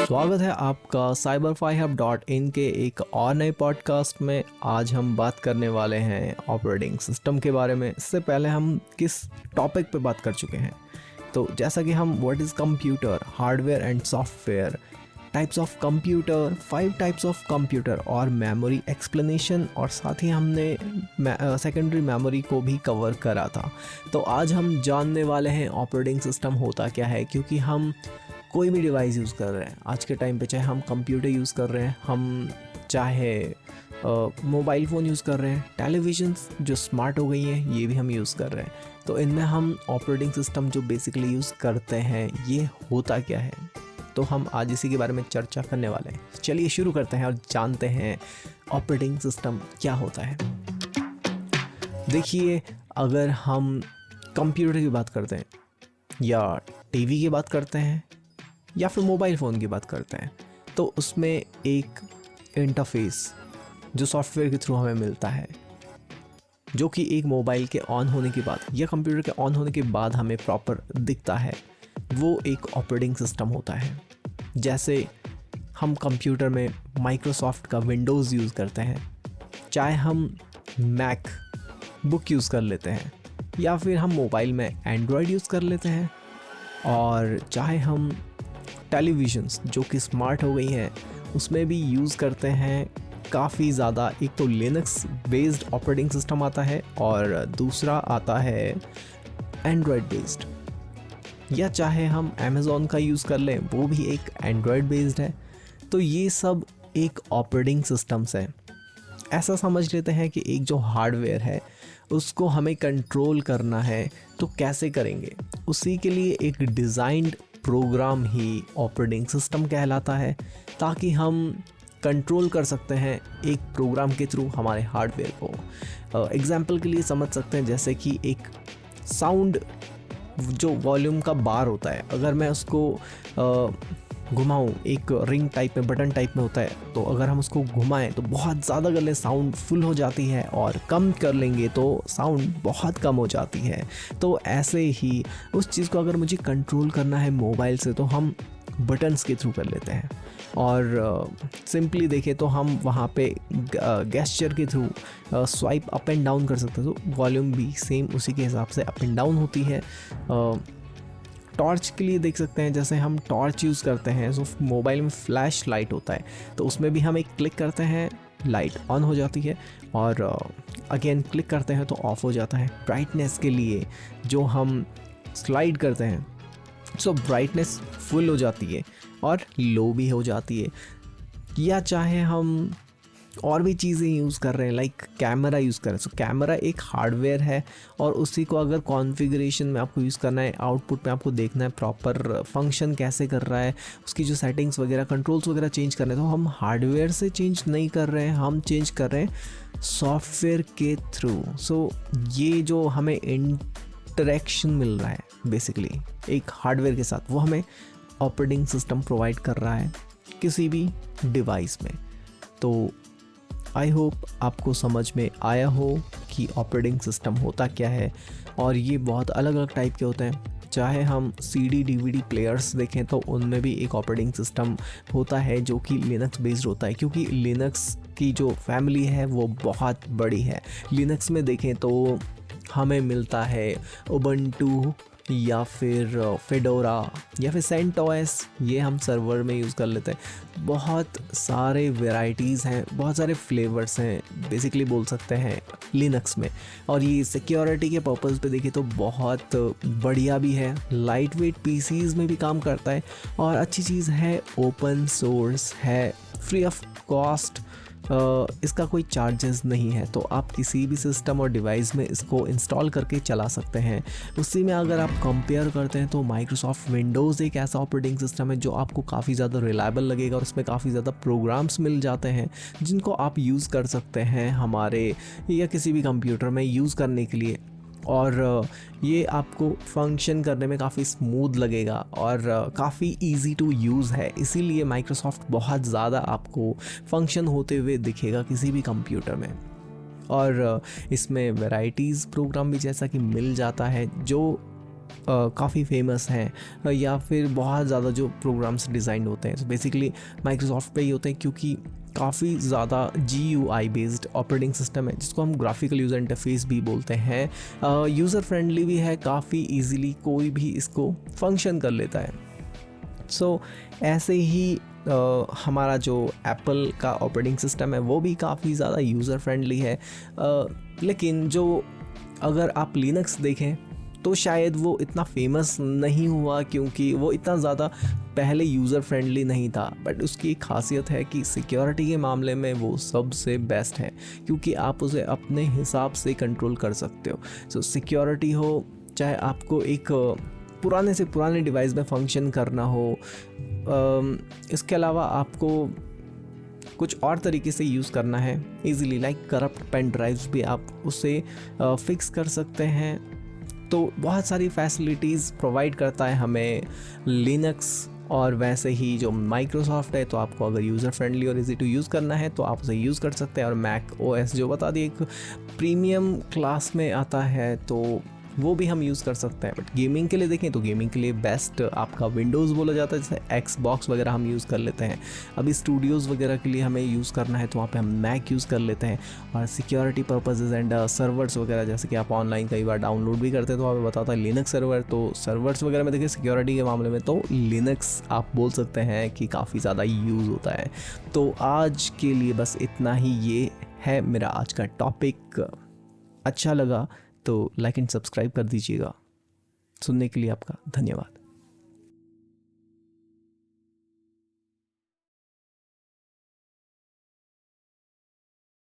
स्वागत है आपका cyber5hub.in के एक और नए पॉडकास्ट में। आज हम बात करने वाले हैं ऑपरेटिंग सिस्टम के बारे में। इससे पहले हम किस टॉपिक पे बात कर चुके हैं, तो जैसा कि हम what is computer, hardware and software, types of computer, 5 types of computer और मेमोरी एक्सप्लेनेशन, और साथ ही हमने सेकेंडरी मेमोरी को भी कवर करा था। तो आज हम जानने वाले हैं ऑपरेटिंग सिस्टम होता क्या है, क्योंकि हम कोई भी डिवाइस यूज़ कर रहे हैं आज के टाइम पे, चाहे हम कंप्यूटर यूज़ कर रहे हैं, हम चाहे मोबाइल फ़ोन यूज़ कर रहे हैं, टेलीविज़न्स जो स्मार्ट हो गई हैं ये भी हम यूज़ कर रहे हैं, तो इनमें हम ऑपरेटिंग सिस्टम जो बेसिकली यूज़ करते हैं ये होता क्या है, तो हम आज इसी के बारे में चर्चा करने वाले हैं। चलिए शुरू करते हैं और जानते हैं ऑपरेटिंग सिस्टम क्या होता है। देखिए, अगर हम कंप्यूटर की बात करते हैं या टीवी की बात करते हैं या फिर मोबाइल फ़ोन की बात करते हैं, तो उसमें एक इंटरफेस जो सॉफ्टवेयर के थ्रू हमें मिलता है, जो कि एक मोबाइल के ऑन होने के बाद या कंप्यूटर के ऑन होने के बाद हमें प्रॉपर दिखता है, वो एक ऑपरेटिंग सिस्टम होता है। जैसे हम कंप्यूटर में माइक्रोसॉफ्ट का विंडोज़ यूज़ करते हैं, चाहे हम मैक बुक यूज़ कर लेते हैं, या फिर हम मोबाइल में एंड्रॉयड यूज़ कर लेते हैं, और चाहे हम टेलीविज़न्स जो कि स्मार्ट हो गई हैं उसमें भी यूज़ करते हैं काफ़ी ज़्यादा। एक तो लिनक्स बेस्ड ऑपरेटिंग सिस्टम आता है और दूसरा आता है एंड्रॉयड बेस्ड, या चाहे हम अमेज़ॉन का यूज़ कर लें वो भी एक एंड्रॉयड बेस्ड है। तो ये सब एक ऑपरेटिंग सिस्टम्स है। ऐसा समझ लेते हैं कि एक जो हार्डवेयर है उसको हमें कंट्रोल करना है, तो कैसे करेंगे? उसी के लिए एक डिज़ाइंड प्रोग्राम ही ऑपरेटिंग सिस्टम कहलाता है, ताकि हम कंट्रोल कर सकते हैं एक प्रोग्राम के थ्रू हमारे हार्डवेयर को। एग्जाम्पल के लिए समझ सकते हैं, जैसे कि एक साउंड जो वॉल्यूम का बार होता है, अगर मैं उसको घुमाऊँ, एक रिंग टाइप में, बटन टाइप में होता है, तो अगर हम उसको घुमाएं तो बहुत ज़्यादा कर लें साउंड फुल हो जाती है, और कम कर लेंगे तो साउंड बहुत कम हो जाती है। तो ऐसे ही उस चीज़ को अगर मुझे कंट्रोल करना है मोबाइल से, तो हम बटन्स के थ्रू कर लेते हैं। और सिंपली देखें तो हम वहाँ पे गेस्चर के through swipe up and down कर सकते हैं, तो वॉल्यूम भी सेम उसी के हिसाब से अप एंड डाउन होती है। टॉर्च के लिए देख सकते हैं, जैसे हम टॉर्च यूज़ करते हैं, जो मोबाइल में फ्लैश लाइट होता है, तो उसमें भी हम एक क्लिक करते हैं, लाइट ऑन हो जाती है, और अगेन क्लिक करते हैं तो ऑफ हो जाता है। ब्राइटनेस के लिए जो हम स्लाइड करते हैं, सो ब्राइटनेस फुल हो जाती है और लो भी हो जाती है। या चाहे हम और भी चीज़ें यूज़ कर रहे हैं, लाइक कैमरा यूज़ कर रहे हैं, सो कैमरा एक हार्डवेयर है, और उसी को अगर कॉन्फ़िगरेशन में आपको यूज़ करना है, आउटपुट में आपको देखना है प्रॉपर फंक्शन कैसे कर रहा है, उसकी जो सेटिंग्स वगैरह, कंट्रोल्स वगैरह चेंज करने, तो हम हार्डवेयर से चेंज नहीं कर रहे हैं, हम चेंज कर रहे हैं सॉफ्टवेयर के थ्रू। सो ये जो हमें इंटरेक्शन मिल रहा है बेसिकली एक हार्डवेयर के साथ, वो हमें ऑपरेटिंग सिस्टम प्रोवाइड कर रहा है किसी भी डिवाइस में। तो आई होप आपको समझ में आया हो कि ऑपरेटिंग सिस्टम होता क्या है, और ये बहुत अलग अलग टाइप के होते हैं। चाहे हम CD DVD प्लेयर्स देखें तो उनमें भी एक ऑपरेटिंग सिस्टम होता है जो कि लिनक्स बेस्ड होता है, क्योंकि लिनक्स की जो फैमिली है वो बहुत बड़ी है। लिनक्स में देखें तो हमें मिलता है उबंटू, या फिर फेडोरा, या फिर सेंटोस, ये हम सर्वर में यूज़ कर लेते हैं। बहुत सारे वेराइटीज़ हैं, बहुत सारे फ्लेवर्स हैं बेसिकली बोल सकते हैं लिनक्स में, और ये सिक्योरिटी के पर्पज़ पे देखें तो बहुत बढ़िया भी है। लाइट वेट पीसीज़ में भी काम करता है, और अच्छी चीज़ है ओपन सोर्स है, फ्री ऑफ कॉस्ट, इसका कोई चार्जेस नहीं है, तो आप किसी भी सिस्टम और डिवाइस में इसको इंस्टॉल करके चला सकते हैं। उसी में अगर आप कंपेयर करते हैं तो माइक्रोसॉफ्ट विंडोज़ एक ऐसा ऑपरेटिंग सिस्टम है जो आपको काफ़ी ज़्यादा रिलायबल लगेगा, और उसमें काफ़ी ज़्यादा प्रोग्राम्स मिल जाते हैं जिनको आप यूज़ कर सकते हैं हमारे या किसी भी कंप्यूटर में यूज़ करने के लिए, और ये आपको फंक्शन करने में काफ़ी स्मूथ लगेगा और काफ़ी इजी टू यूज़ है। इसीलिए माइक्रोसॉफ्ट बहुत ज़्यादा आपको फंक्शन होते हुए दिखेगा किसी भी कंप्यूटर में। और इसमें वैराइटीज़ प्रोग्राम भी जैसा कि मिल जाता है जो काफ़ी फेमस हैं या फिर बहुत ज़्यादा जो प्रोग्राम्स डिज़ाइन होते हैं, तो बेसिकली माइक्रोसॉफ्ट पे ही होते हैं, क्योंकि काफ़ी ज़्यादा GUI बेस्ड ऑपरेटिंग सिस्टम है जिसको हम ग्राफिकल यूज़र इंटरफेस भी बोलते हैं। यूज़र फ्रेंडली भी है, काफ़ी इजीली कोई भी इसको फंक्शन कर लेता है। सो ऐसे ही हमारा जो एप्पल का ऑपरेटिंग सिस्टम है वो भी काफ़ी ज़्यादा यूज़र फ्रेंडली है। लेकिन जो अगर आप लिनक्स देखें तो शायद वो इतना फेमस नहीं हुआ क्योंकि वो इतना ज़्यादा पहले यूज़र फ्रेंडली नहीं था। बट उसकी एक खासियत है कि सिक्योरिटी के मामले में वो सबसे बेस्ट है, क्योंकि आप उसे अपने हिसाब से कंट्रोल कर सकते हो। सो सिक्योरिटी हो, चाहे आपको एक पुराने से पुराने डिवाइस में फंक्शन करना हो, इसके अलावा आपको कुछ और तरीके से यूज़ करना है easily, like corrupt pen drives भी आप उसे फिक्स कर सकते हैं। तो बहुत सारी फैसिलिटीज़ प्रोवाइड करता है हमें लिनक्स। और वैसे ही जो माइक्रोसॉफ्ट है, तो आपको अगर यूज़र फ्रेंडली और इजी टू यूज़ करना है तो आप उसे यूज़ कर सकते हैं। और मैक OS जो बता दिए एक प्रीमियम क्लास में आता है, तो वो भी हम यूज़ कर सकते हैं। बट गेमिंग के लिए देखें तो गेमिंग के लिए बेस्ट आपका विंडोज़ बोला जाता है, जैसे Xbox वगैरह हम यूज़ कर लेते हैं। अभी स्टूडियोज़ वगैरह के लिए हमें यूज़ करना है तो वहाँ पे हम मैक यूज़ कर लेते हैं। और सिक्योरिटी पर्पसेस एंड सर्वर्स वगैरह, जैसे कि आप ऑनलाइन कई बार डाउनलोड भी करते हैं तो वहाँ पे बताता है लिनक्स सर्वर। तो सर्वर्स वगैरह में देखिए सिक्योरिटी के मामले में तो लिनक्स आप बोल सकते हैं कि काफ़ी ज़्यादा यूज़ होता है। तो आज के लिए बस इतना ही, ये है मेरा आज का टॉपिक। अच्छा लगा तो लाइक एंड सब्सक्राइब कर दीजिएगा। सुनने के लिए आपका धन्यवाद।